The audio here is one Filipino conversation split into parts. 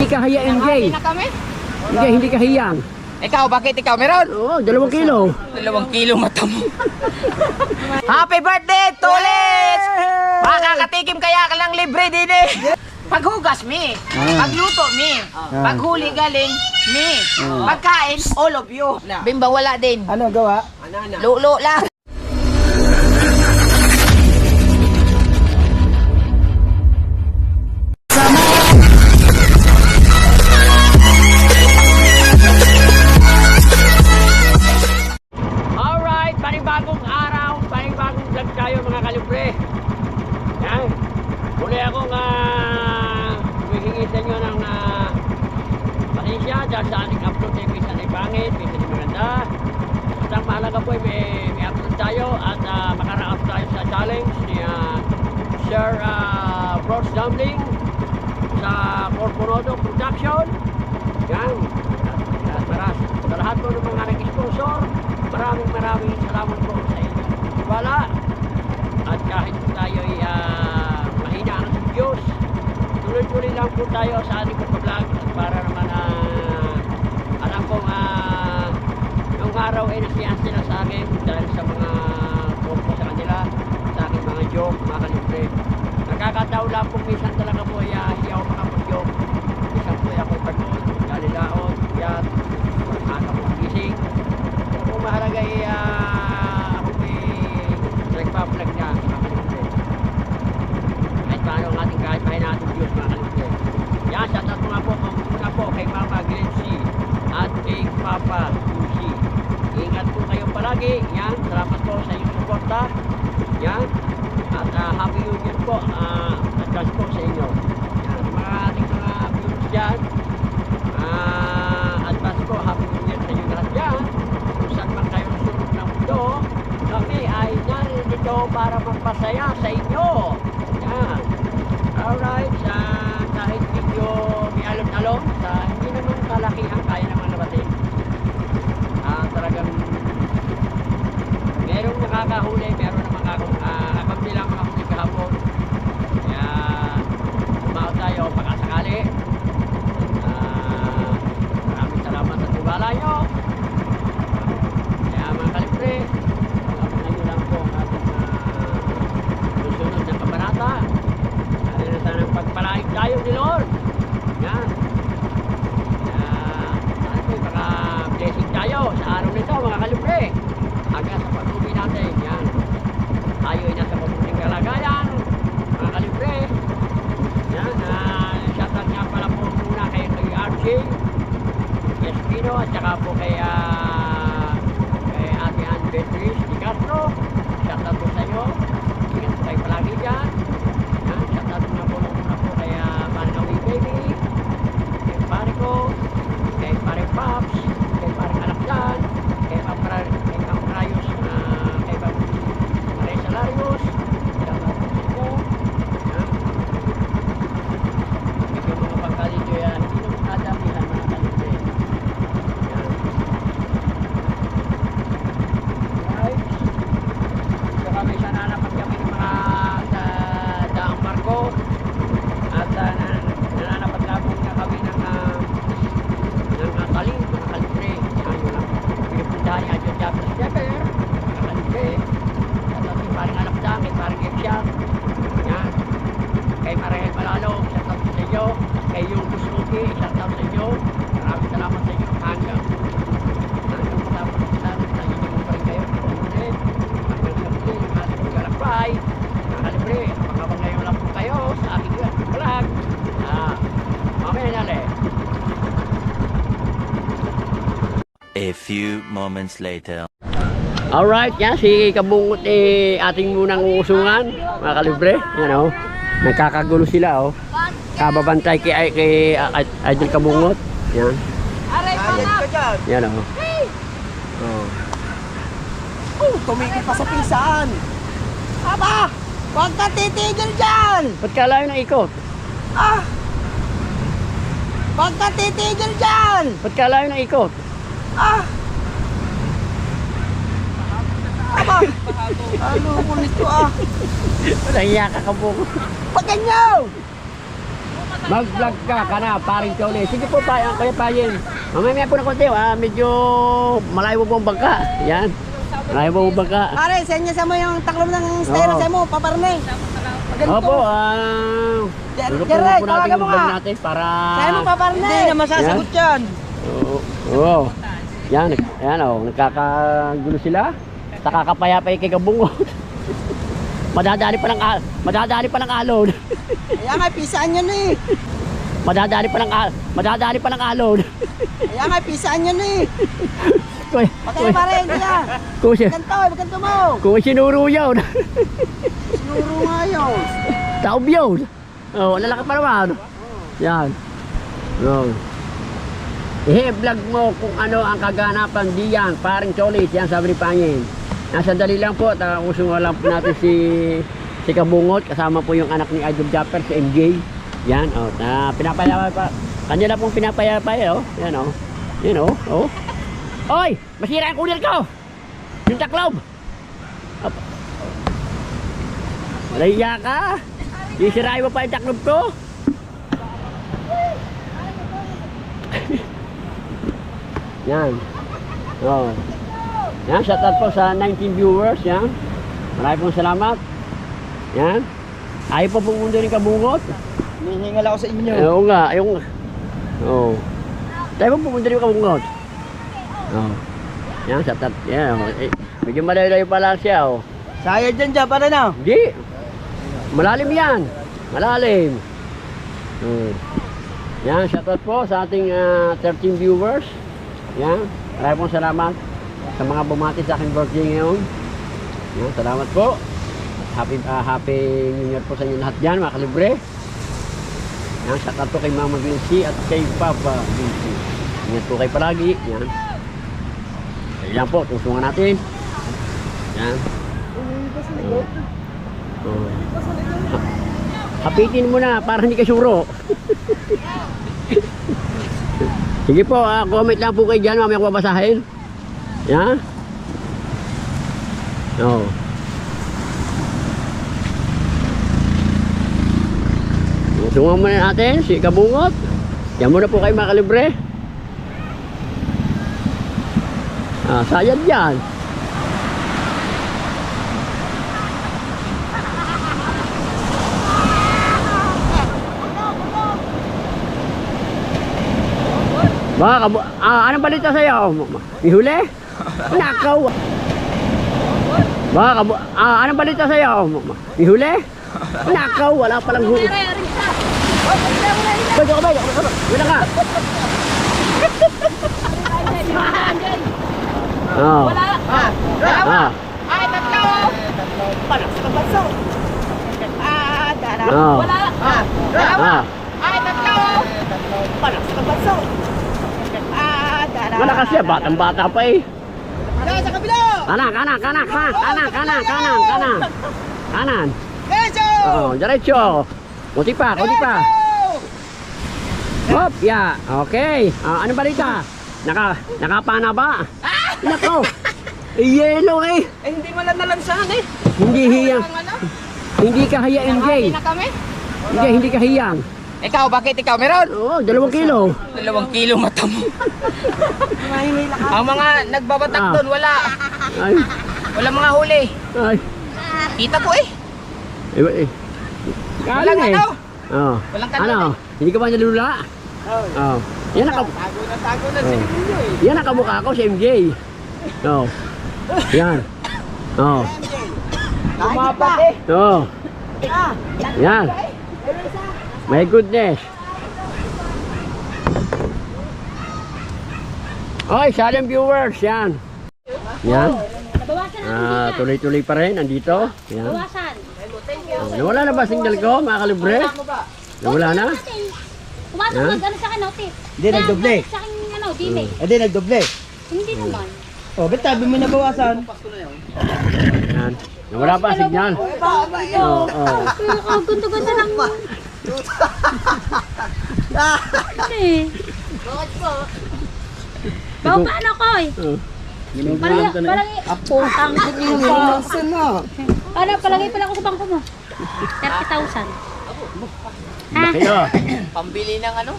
ka haya, MJ. Na kami? MJ, hindi ka hiyang. Ikaw, bakit ikaw meron? Oo, 2 kilo. 2 kilo mata mo. Happy birthday, Tulis! Makakatikim kaya ka lang libre din eh. Paghugas, me. Pagluto, me. Paghuli galing, me. Pagkain, all of you. Bimba, wala din. Ano gawa? Lulo lang. Alright, panibagong araw, panibagong vlog tayo mga kalibre. Yan. Muli akong humihingi sa inyo ng pasensya dahil sa ating upload ay minsan ay pangit, minsan ay maganda. At ang mahalaga po ay may upload tayo at makaraos tayo sa challenge ni Sir Bros Dumpling sa Corporodo Production. Yan. At sa lahat po ng mga nag-sponsor, maraming salamat po sa inyo. Wala. At kahit tayo ay mahina ang Diyos, tuloy-tuloy lang po tayo sa ating pag-vlog para naman alam kong yung araw ay nasiyahan sila sa akin dahil sa mga talk ko sa kanila, sa aking mga joke, mga kalibre. Nakakataon lang po minsan talaga po ay hindi ako makapag-joke. Minsan po ay ako'y pagod, galilaon, yan, ano po gising. Kung mahalaga ay ako may nagpa-vlog niya, mga kalibre. Kahit paano ang ating kahit pahin natin Diyos, mga kalibre. Yan, shoutout mga po, muna po kay Mama Glency at kay Papa Lucy. Ingat po kayo palagi. Yan, salamat po sa inyong suporta. Yan, at happy new year po. Advance po sa inyo. Yan, mga ating mga viewers dyan. Advance po, happy new year sa inyo lahat dyan. Kung saan man kayo sulok ng mundo, kami ay narito para magpasaya sa inyo. Yan. Alright, kahit medyo may alon-alon, hindi naman kalakihan, kaya naman nabating. Talagang merong nakakahuli, meron naman kakampi lang mga huli kahapon. Kaya umahot tayo pagkasakali. Maraming salamat sa tiwala nyo. Kaya mga kalibre, abangan nyo lang po ang ating susunod na kabanata. Ano na sanang pagpalaig tayo ni Lord. Yan. Sana po baka-blessing tayo sa araw nito mga kalibre. Hanggang sa pag-uwi natin. Yan. Tayo ay nasa mabuting kalagayan. Mga kalibre. Yan. Shoutout nga pala po muna kay Archie Espino at saka po kay Ate Ann Beatrice Di Castro. Shoutout po sa iyo. Ingat po kayo palagi dyan. Yan. Shoutout nga po muna po kay Manawi Baby, kay pare ko, kay pare Pops, kay pare Alakdan, kay Ma'am Rayos, kay Ma'am Marisa Larios. Shoutout po sa inyo. Yan. Medyo mga pagkalito yan, hindi naman kadamihan mga kalite. Yan. Right. So kami sana naman kami ng mga daang barko at nananapat lamang na kami ng kaling, mga kalibre. Yan yun lang. Pinupuntahan niya dyan dyan sa Jeffer, mga kalibre. At ating parang alakdang, kay parang Gepsiak. Yan. Kay Marahel Malalo, shoutout sa inyo. Kay Yung Busluki, shoutout sa inyo. Maraming salamat sa inyo. Hanggang matapos sa inyo mo pa rin kayo. Hanggang sa muli, yung ating galakbay. Mga kalibre, habang ngayon lang po kayo sa aking vlog. Mamaya nali. A few moments later. Alright, yan si Kabungot ating munang uusungan, mga kalibre. Yan o. Nagkakagulo sila o. Kababantay kay Idol Kabungot. Yan. Yan o. Tumigil pa sa pisaan. Aba! Huwag ka titigil dyan! Ba't kalayo ng ikot? Huwag ka titigil dyan! Ba't kalayo ng ikot? Aba! Ano ko nito Walang iya ka Kabungot. Pag ganyan! Mag-vlog ka na, paring Chole. Sige po, kaya payin. Mamaya po na konti, medyo malayo po ang bangka. Yan. Malayo po ang bangka. Pare, senya sa mo yung taklom ng styro sa mo, paparne. Opo, Direk, tawagan mo nga. natin para... Kaya mo paparne. Hindi na masasagot yan. Oo. Yan, nagkakagulo sila. Nakakapayapay kay Kabungot. Madadali pa ng alon. Kaya nga, pisaan yun eh. Madadali pa ng alon. Kaya nga, pisaan yun eh. Patay pare, hindi yan. Magkanto mo. Kung sinuro yun. Sinuro nga yun. Taob yun. Lalaki pa naman. Yan. I-vlog mo kung ano ang kaganapan diyan. Paring Cholis, yan sabi ni Pangin. Sandali lang po, uso lang po natin si Kabungot, kasama po yung anak ni Idol Japper, si MJ. Yan, pinapayapay pa. Kanya pong pinapayapay, yan, yan, Oy, masira ang kulir ko! Yung taklob! Malaya ka! Isirain mo pa yung taklob ko! Yan. Yan, shout out po sa 19 viewers, yan. Maraming pong salamat. Yan. Ayaw pa pong mundo rin Kabungot. Hinihingal ako sa inyo. Oo nga, yung... Tayo pa pong mundo rin Kabungot. Yan, shout out. Yan, medyo malayo-layo pa lang siya, Saya dyan para na. Hindi. Malalim yan. Malalim. Yan, shout out po sa ating 13 viewers. Yan, maraming pong salamat sa mga bumati sa aking birthday ngayon. Yan, salamat po. Happy New Year po sa inyo lahat dyan, mga kalibre. Yan, shout out po kay Mama Vinci at kay Papa Vinci. Ingat po kayo palagi. Yan. Yan po, tusungan natin. Yan. Hapitin mo na para hindi ka suro. Sige po, comment lang po kayo dyan, mamaya ko babasahin. Yan. Tungan muna natin si Kabungot. Yan muna po kayo mga kalibre. Sayad yan. Anong balita sa'yo? Ihuli? Nakaw. Anong balita sa'yo? Ihuli? Nakaw, wala palang huli. Pwede ka. Wala ka. Wala. Ay, tatlo. Palas ka baso. Wala. Ay, tatlo. Palas ka baso. Malakas siya, batang-bata pa eh. Sa kabila. Kanan. Derecho. Diretso. Kunti pa. Hop, ya. Okay. Ano balita? Nakapana ba? Nako. Yellow eh. Hindi mo lang nalansahan eh. Hindi hiyang. Hindi ka hiya, MJ. Hindi ka hiyang. Ikaw, bakit ikaw meron? Oo, 2 kilo. 2 kilo mata mo. Ang mga nagbabatak doon, wala. Ay. Wala mga huli. Ay. Kita ko eh. Kaling eh. Walang kanto. Ano? Hindi ka ba nalula? Yan Tago na si Emilio eh. Yan ang kamukha ko si MJ. Yan. Lumapat eh. Yan. My goodness. Oy, silent viewers, yan. Yan. Tuloy-tuloy pa rin, andito. Yan. Nawala na ba signal ko, mga kalibre? Nawala na? Pumasok mag-ano sa akin, Otis. Hindi, nagdoble. Sa akin, delay. Hindi, nagdoble. Hindi naman. Ba't tabi mo nabawasan? Yan. Nawala pa ang signal. Ganto-ganto lang mo. Bakit po? Paano ko eh? Palagi. Apo. Palagi pala ako sa bangko mo. 30,000. Laki oh. Pambili ng ano?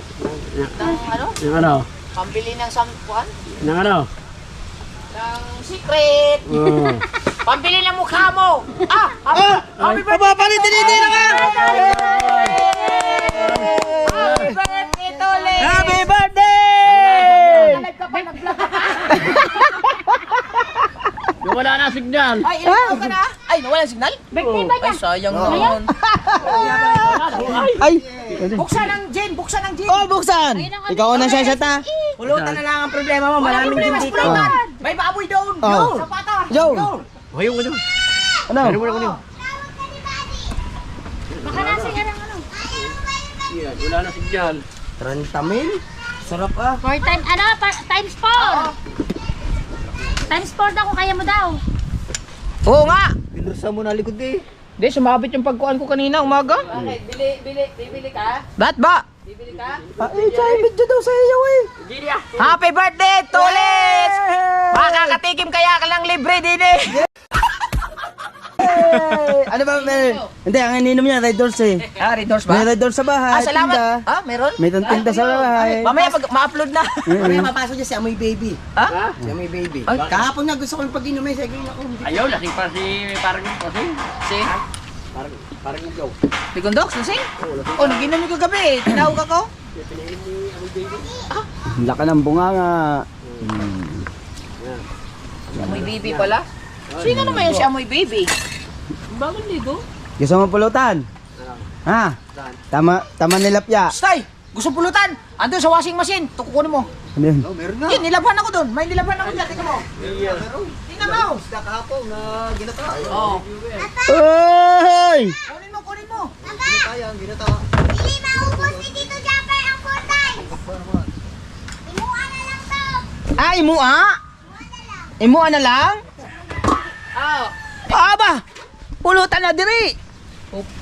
Ng ano? Yung ano? Pambili ng sampuan? Yung ano? Ng secret! Oh. Pambili ng mukha mo! Happy birthday! Papalit-tiniti na ka! Happy birthday, Tole! Happy birthday! Nag ka pa, nag-vlog. Yung wala na signal. Ay, ilang taon ka na? Ay, nawala ang signal? Birthday ba Ay, niya? sayang naman. Ay! Buksan ang gin! Buksan ang gin! Oh, buksan! Ikaw na siya ta. Pulutan na lang ang problema mo. Maraming gin dito. May baboy doon! Oh. Sa pata! Yo! Hoy, yung ano? Ano? Ano mo na Baka nasa yarang ano. Yan, wala na signal. 30 mil? Sarap ah. Times 4. Times 4 daw kung kaya mo daw. Oo nga! Pinusa mo na likod eh. Di, sumabit yung pagkuhan ko kanina umaga. Bakit? Bibili ka? Ba't ba? Bibili ka? Tsaka video daw sa iyo eh. Happy birthday, Tulis! Makakatikim kaya ka lang libre din eh. Ano ba? Hindi, ang ininom niya, Red Doors eh. Red Doors May Red Doors sa bahay. Salamat. Tinda. Meron? May tinda sa bahay. Mamaya pag ma-upload na. Mm-mm. Mapasok dyan si Amoy Baby. Ha? Si Amoy Baby. Ay. Kahapon nga gusto kong pag-inumin. Sige ako. Ayaw, lasing pa si parang kasi. Si? Parang yung joke. Picondox, lasing? Oh, nag-inom yung kagabi. Tinawag ako. Laka ng bunganga. Amoy baby pala. Sino naman yung si Amoy baby? Bagong ligo? Gusto mo pulutan? Ha? Tama nilapya. Stay! Gusto pulutan? Andun sa washing machine. Tukukunin mo. Ano yun? Yan, nilaban ako doon. May nilaban ako dyan. Tingnan mo. Tingnan mo. Isda kahapon na ginata. Oh. Ay! Kunin mo. Ginata yan, ginata. Hindi maubos ni Tito Japper ang 4 times. Imuha na lang to. Imua? Imua na lang? Aba! Pulutan na diri.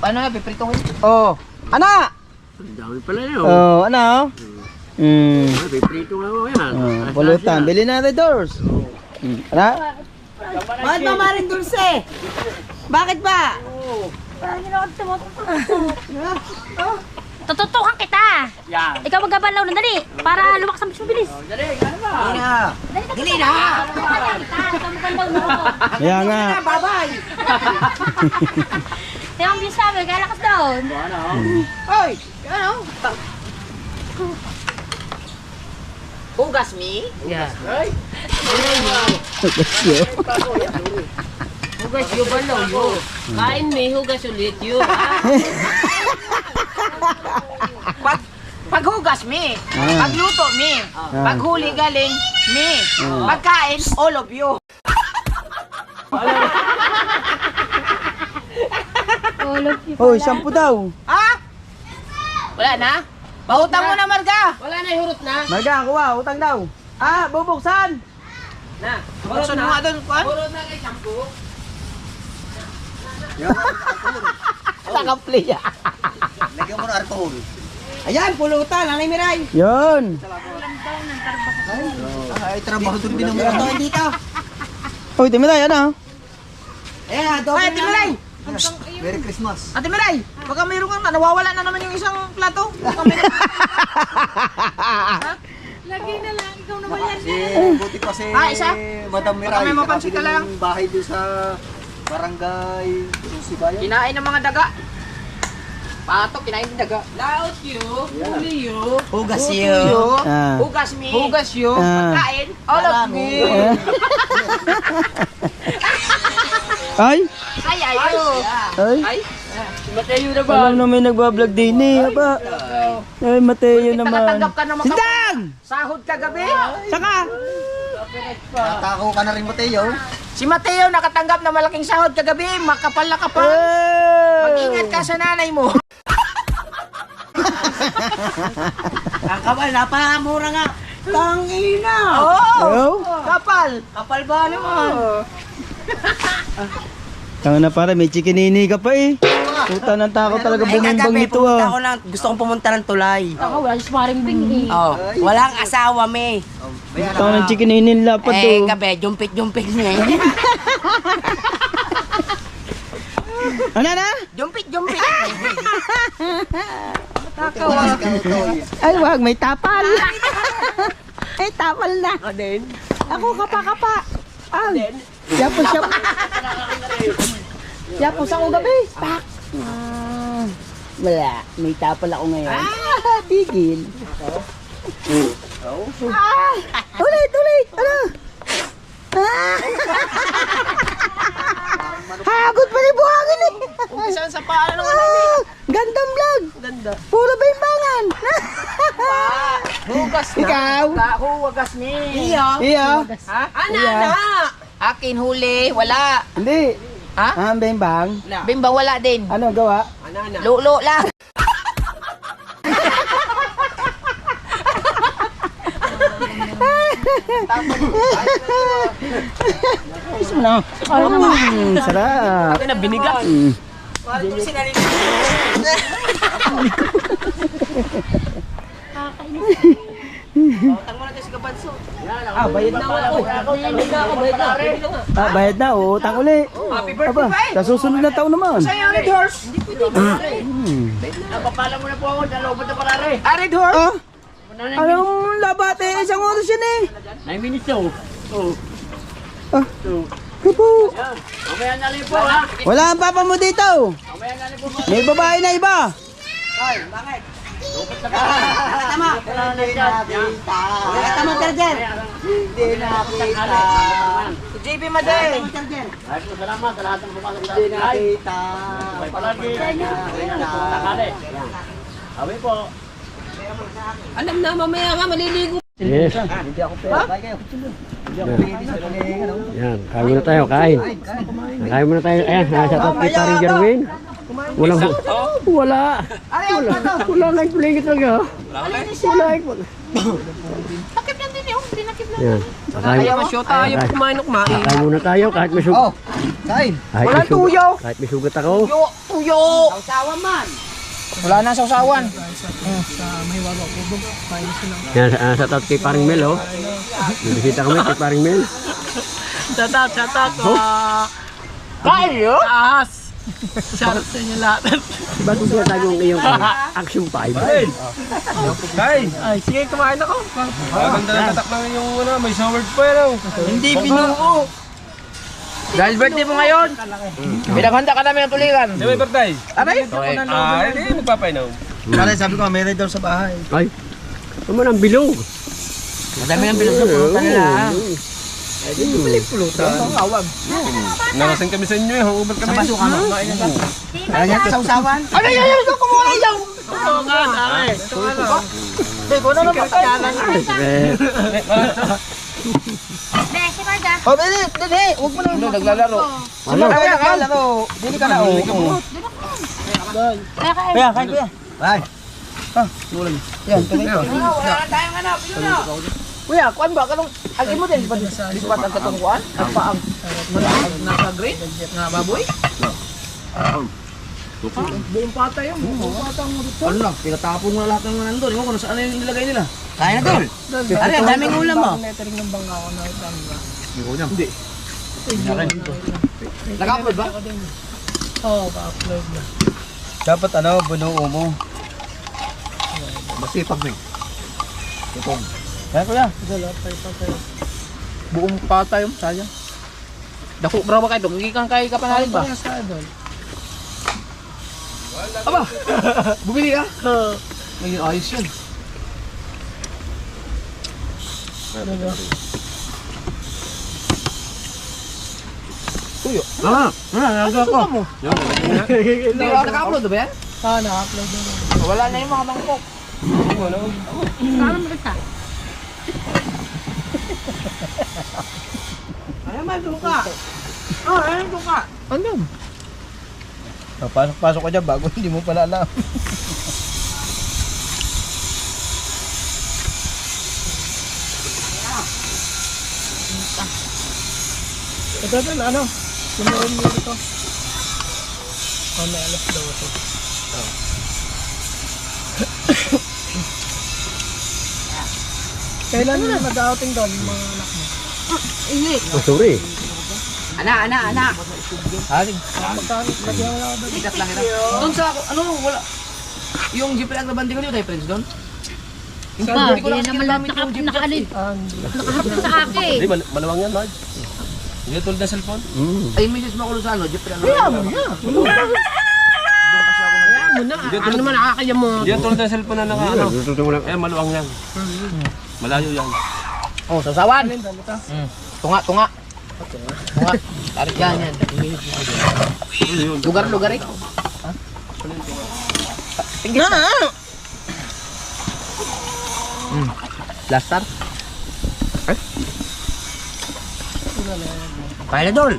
Ano na, pipritohin? Oh. Ana! Ang dami pala yun. Oh, ano? Ay, piprito nga mo yan. Pulutan. Bili na Red Doors. Ano? Bakit ba maring dulce? Bakit ba? Parang ginawa tututukan kita. Yan. Ikaw magabalaw na dali. Para lumakas ang bilis. Dali, ano ba? Dili na. Ikaw magabalaw mo. Kaya nga. Bye-bye. Kaya ang bilis sabi, kaya lakas doon. Hoy! Ano? Hugas mi? Yeah. Hugas yo balaw yo. Kain may hugas ulit yun. Paghugas mi. Ah. Pagluto mi. Paghuli galing mi. Pagkain, all of you. Hoy, 10 daw. Ha? Wala na? Pautang mo na, Marga. Wala na, hurot na. Marga, kuha. Utang daw. Bubuksan. Na. Buksan mo nga doon, Kwan. Hurot na kay shampoo. Nakaplay. Lagyan mo na alcohol. Ayan, pulutan. Nanay Miray. Yun. Ay, trabaho doon din ang mga dito. Hoy, Timiray, ano? Ayan, doble Ay, Ate Miray. Merry Christmas. Ate Miray, baka mayroon kang nawawala na naman yung isang plato. Lagi na lang, ikaw naman yan. Buti pa si Isa? Madam Miray. Baka may mapansin ka lang. Nakabili ng bahay doon sa barangay Sibayan. Kinain ng mga daga. Patok, kinain ng daga. Laot you, huli you. Hugas Hugas mi. Hugas you. Pagkain, all of me. Ay! Kaya you. Ay! Ay, Mateo na ba? Alam na may nagbablog din eh. Aba. Ay, Mateo naman. nakatanggap ka ng Sindang! sahod kagabi. Saka! Natako ka na rin, Mateo. Si Mateo nakatanggap ng malaking sahod kagabi. Makapal na kapal. Mag-ingat ka sa nanay mo. Ang kapal, napakamura nga. Tangina! Oh! Kapal. Kapal ba naman? Tanga na pare, may chikinini ka pa eh. Puta ng takot talaga bumimbang nito ah. Ako lang, gusto kong pumunta ng tulay. Ako, wala si Maring Bing eh. Oh, walang asawa, me. Tanga ng chikinini lapad to. Gabi, jumpit-jumpit niya. Ano na? Jumpit. Ay, wag, may tapal. Ay, tapal na. Din. Ako, kapa. Yapos. Yapos ako gabi. Pak. Wala, may tapal ako ngayon. Tigil. Ulit. Ano? Hagot pa rin buhangin eh. Umpisan sa paa ng ano. Gandang vlog. Ganda. Puro bimbangan. Hugas na. Ikaw? Hugas ni. Iya. Ha? Ana. Akin huli, wala. Hindi. Ha? Bimbang. Bimbang wala din. Ano gawa? Lulo lang. Ayos mo na. Sarap. Ako na binigas. Bayad na ako. Bayad na. Utang uli. Happy birthday, Aba, sa susunod na taon naman. Red horse. Napapala mo na po ako, dalawang na parare. Red horse. Ah? Anong labate? Isang oras yun eh. 9 minutes to. Kupo. Yan. Mamaya na rin po ha. Wala ang papa mo dito. Mamaya na rin po. May babae na iba. Tama. Tama ka dyan. JB Maday. Ay po, salamat sa lahat ng pumasok sa ating ay. May palagi. Takali. Awi po. Alam na, mamaya nga maliligo. Yes. Yan, kain muna tayo, kain. Kain muna tayo. Ayan, nasa tatli pa rin Jerwin. Wala. Wala nag-play talaga. Wala. Takip lang din yun. Tinakip lang. Yan. Ayaw masyota, ayaw kumain. Kain muna tayo kahit may sugat. Kain. Walang tuyo. Kahit may sugat ako. Tuyo. Sausawan man. Wala na sausawan. Yan, sa tatli kay paring Mel, oh. Bisita kami kay paring Mel. Shout out. Kain yun? Taas. Shout out sa inyo lahat. Ba't mo tayo ng iyong Action 5? Kain. Ay, sige, kumain ako. Maganda na tatak lang yung may showered pa yan. Hindi binuo. Dahil birthday mo ngayon, pinaghanda ka namin ng tulingan. May birthday. Aray? Hindi, magpapainom. Kala sabi ko, may daw sa bahay. Ay, naman ang bilog. Madami ng bilog sa pulutan nila. Nakasing kami sa inyo eh, hubad kami. Sa basukan mo. Kaya niya sausawan. Ano yan? Ito kumuha yaw. Ito nga, aray. Ito na naman kaya. Beshi, Marga. Oh, Bili, dali. Huwag mo na. Ano, naglalaro. Ano? Naglalaro. Dili ka na. Kaya, kain kuya. Bye. Yan, tuloy ko. Wala na tayong ano. Pilo na. Kuya, kuan ba? Kanong, agi mo din. Di ba ang katong kuan? Ang paang. Nasa grade? Nga baboy? Buong pata yun. Buong pata mo dito. Ano lang, pinatapon mo na lahat ng nandun. Ewan ko na saan yung nilagay nila. Kaya na tol. Ano, daming ulam mo. Hindi. Nag-upload ba? Oo, pa-upload na. Dapat ano, bunuo mo. Masipag mo eh. Kaya kuya. Buong pata yung sayang. Dako, bro ba kayo? Gigikan kay kapanalig ba? Aba! Bumili ka? May ayos yun. Tuyo. Nagawa ko. Hindi ka naka-upload ba yan? Na-upload na. Wala na yung mga mangkok. Kala mo ka. Ay, may suka. Oh, ay, suka. Ano? Pasok ka dyan bago hindi mo pala alam. Ito din, ano? Sumarin mo ito. May alas daw ito. Kailan na mag-outing doon, mga anak mo? Oh, sorry. Ana. Haling. Ikat lang ito. Doon sa, ano, wala. Yung jeep ang nabanding ko dito tayo, friends, doon? Pa, hindi naman lang nakahapit sa akin. Hindi, malawang yan, Lord. Hindi tulad ng cellphone. Ay, misis mo ako sa ano, jeep ang nabanding ko. Doon kasi ako na. Ano naman nakakaya mo? Hindi tulad ng cellphone na ano. Eh, maluwang yan. Malayo yan. Oh, sasawan. Tunga. Yan. Lugar eh. Tingin na. Lastar. Kaya na, Dol.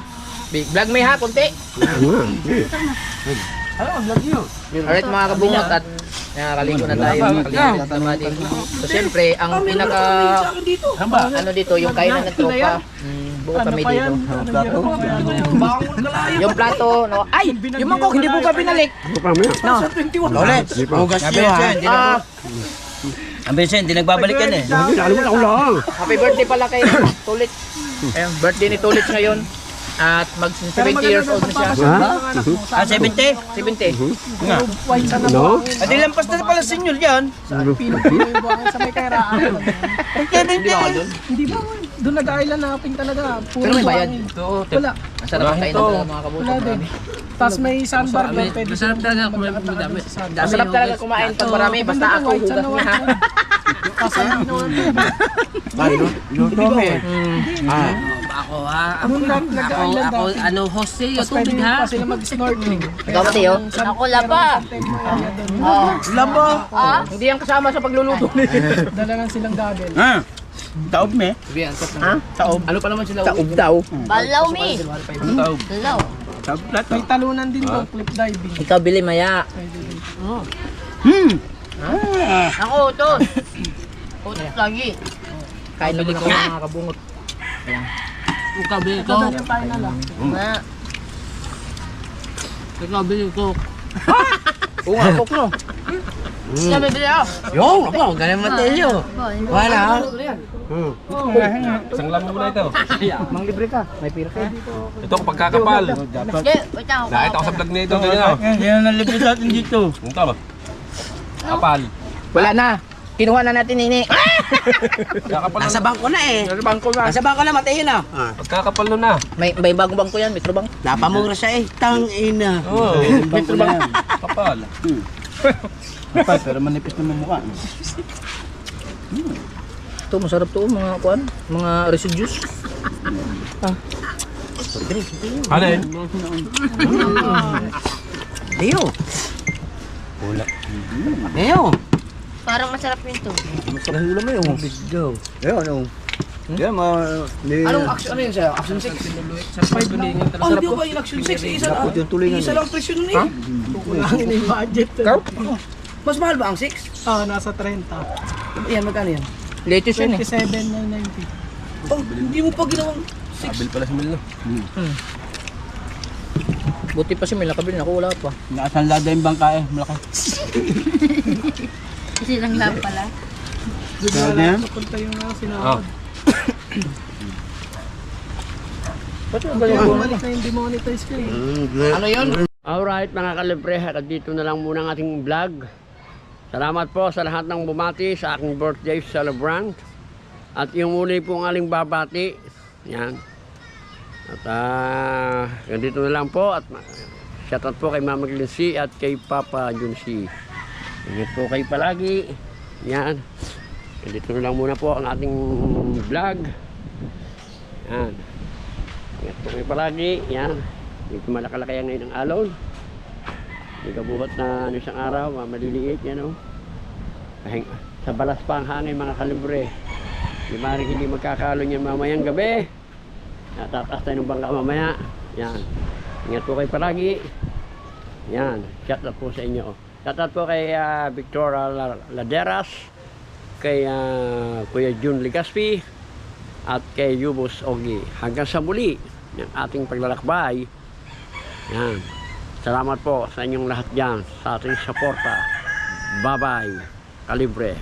Big vlog may ha, konti. Alright mga kabungot at nakakaligo na tayo. So siyempre, ang pinaka ano dito, yung kainan ng tropa. Buo kami dito. Yung plato, no? Ay! Yung mangkok, hindi po pa binalik. No. Lolet, hugas nyo ha. Ang Benson, hindi nagbabalik yan eh. Happy birthday pala kay Tulit. Ayun, birthday ni Tulit ngayon. At mag 70 years old na siya. Ah, 70? 70. No? Adi lampas na pala sinyo yan. Sa may kairaan. Hindi ba doon? Hindi ba? Doon nag-island napping talaga. Puro Pero may bayad. buhangin. Wala. Masarap ang kainan talaga mga kabuto. Wala din. Tapos may sandbar doon. Pwede Masarap talaga kumain maglakad madami. sa sandbar. Masarap talaga kumain pag marami. Basta ako hugas niya. Kasi hindi naman. Luto mo eh. Ako ha. Doon nag-island Ako, dati. ano, host eh, Tapos pwede tubig ha. pa sila mag-snorkeling. Ikaw ba Teo? Ako laba. Oo. Labo. Hindi yan kasama sa pagluluto. Dala lang silang gagel. Ah. Taob me. Ha? Taob. Ano pa naman sila? Taob daw. Balaw mi. Balaw. May talunan din doon. Cliff diving. Ikaw bili maya. Pwede din. Ako utos. Utos lagi. Kain naman ako mga kabungot. Ikaw bili ko. Ito yung final ah. Ikaw bili ko. Oo nga, kok no. Siya bibili ako. Yo, ako, ganun Mateo. Wala ha. Isang lamang mo na ito. Mang libre ka. May pira ka. Ito, pagkakapal. Sige, wait lang. Nakita ko sa vlog na ito. Ganyan o. Yan ang libre sa atin dito. Ito ba? Kapal. Wala na. Kinuha na natin ini. Pagkakapal Nasa na. bangko na eh. Sa bangko na. Nasa bangko na, Mateo na. Pagkakapal na na. May bagong bangko yan, Metro Bank. Napamura siya eh. Tangina. Oo. Metro Bank. Kapal. Kapal, pero manipis na mukha. Ito, masarap to mga kuan, mga residues. Alin? Leo. Leo. Parang masarap yun to. Masarap mo yung video. Ayun, ano? Yan, Anong action, ano yun sa'yo? Action 6? Oh, di ba yung action 6? Isa lang. yung tulingan. Isa lang presyo nun eh. Kulangin na yung budget. Mas mahal ba ang 6? Nasa 30. Yan, magkano yan? Latest yun eh. 27,990. Oh, hindi mo pa ginawang 6. Kabil pala si Mil no. Buti pa si Mel, nakabili na ako, wala pa. Nakasanlada yung bangka eh, malaki. Kasi lang lang pala. Doon Ano wala yan? papunta yung Oh. sinawad. Ba't yung ganyan po? Bumalik na yung demonetize ko eh. Ano yun? Alright mga kalibre, at dito na lang muna ang ating vlog. Salamat po sa lahat ng bumati sa aking birthday celebrant. At yung muli pong aling babati. Yan. At ganito na lang po. At shoutout po kay Mama Glency at kay Papa Junsi. Ingat po kayo palagi. Yan. Ganito na lang muna po ang ating vlog. Yan. Ingat po kayo palagi. Yan. Medyo malakalaki ngayon ang alon. Hindi kabuhat na isang araw, maliliit yan o. Sa balas pa ang hangin mga kalibre. Di maaaring hindi magkakalon yan mamayang gabi. Natataas tayo ng bangka mamaya. Yan. Ingat po kayo palagi. Yan. Shout out po sa inyo. Shout out po kay Victoria Laderas, kay Kuya Jun Ligaspi, at kay Yubos Ogi. Hanggang sa muli ng ating paglalakbay. Yan. Salamat po sa inyong lahat dyan sa ating suporta. Bye-bye, kalibre.